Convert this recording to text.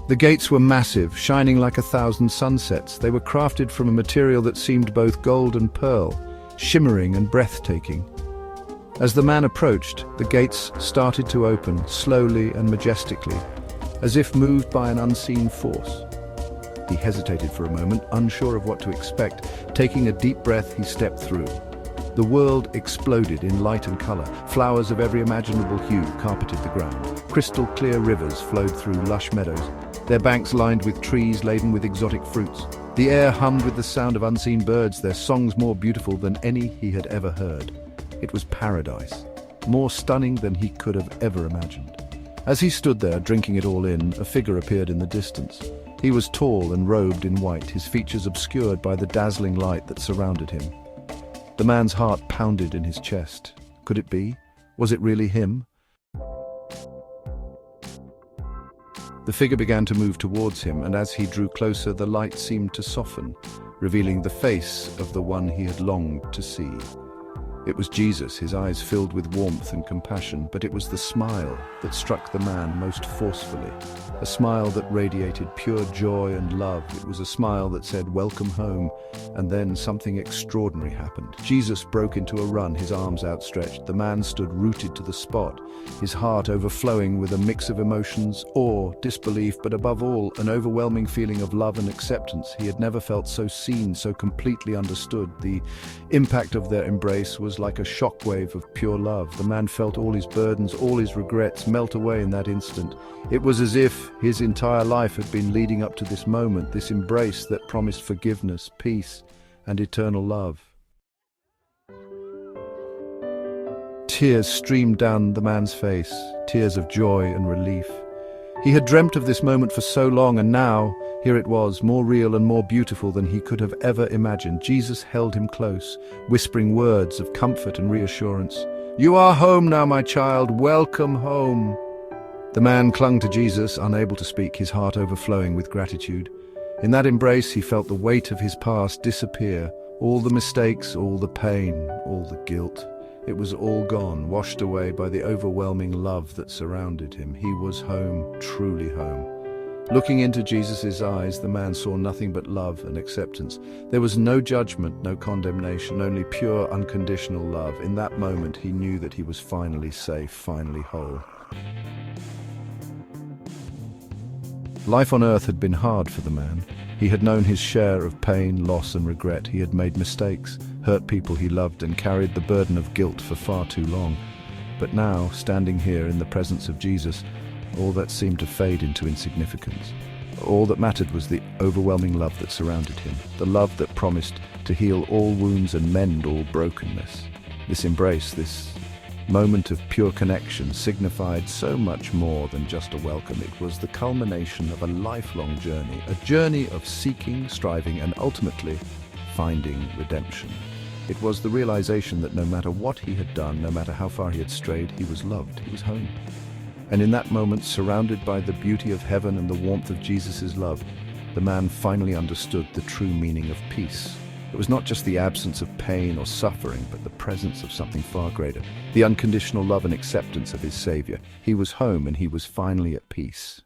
The gates were massive, shining like 1,000 sunsets. They were crafted from a material that seemed both gold and pearl, shimmering and breathtaking. As the man approached, the gates started to open, slowly and majestically, as if moved by an unseen force. He hesitated for a moment, unsure of what to expect. Taking a deep breath, he stepped through. The world exploded in light and color. Flowers of every imaginable hue carpeted the ground. Crystal clear rivers flowed through lush meadows, their banks lined with trees laden with exotic fruits. The air hummed with the sound of unseen birds, their songs more beautiful than any he had ever heard. It was paradise, more stunning than he could have ever imagined. As he stood there, drinking it all in, a figure appeared in the distance. He was tall and robed in white, his features obscured by the dazzling light that surrounded him. The man's heart pounded in his chest. Could it be? Was it really him? The figure began to move towards him, and as he drew closer, the light seemed to soften, revealing the face of the one he had longed to see. It was Jesus, his eyes filled with warmth and compassion, but it was the smile that struck the man most forcefully. A smile that radiated pure joy and love. It was a smile that said, "Welcome home." And then something extraordinary happened. Jesus broke into a run, his arms outstretched. The man stood rooted to the spot, his heart overflowing with a mix of emotions, awe, disbelief, but above all, an overwhelming feeling of love and acceptance. He had never felt so seen, so completely understood. The impact of their embrace was like a shockwave of pure love. The man felt all his burdens, all his regrets melt away in that instant. It was as if his entire life had been leading up to this moment, this embrace that promised forgiveness, peace, and eternal love. Tears streamed down the man's face, tears of joy and relief. He had dreamt of this moment for so long, and now, here it was, more real and more beautiful than he could have ever imagined. Jesus held him close, whispering words of comfort and reassurance. "You are home now, my child. Welcome home." The man clung to Jesus, unable to speak, his heart overflowing with gratitude. In that embrace, he felt the weight of his past disappear, all the mistakes, all the pain, all the guilt. It was all gone, washed away by the overwhelming love that surrounded him. He was home, truly home. Looking into Jesus' eyes, the man saw nothing but love and acceptance. There was no judgment, no condemnation, only pure, unconditional love. In that moment, he knew that he was finally safe, finally whole. Life on earth had been hard for the man. He had known his share of pain, loss, and regret. He had made mistakes, hurt people he loved, and carried the burden of guilt for far too long. But now, standing here in the presence of Jesus, all that seemed to fade into insignificance. All that mattered was the overwhelming love that surrounded him, the love that promised to heal all wounds and mend all brokenness. This embrace, this moment of pure connection, signified so much more than just a welcome. It was the culmination of a lifelong journey, a journey of seeking, striving, and ultimately finding redemption. It was the realization that no matter what he had done, no matter how far he had strayed, he was loved, he was home. And in that moment, surrounded by the beauty of heaven and the warmth of Jesus' love, the man finally understood the true meaning of peace. It was not just the absence of pain or suffering, but the presence of something far greater, the unconditional love and acceptance of his Savior. He was home, and he was finally at peace.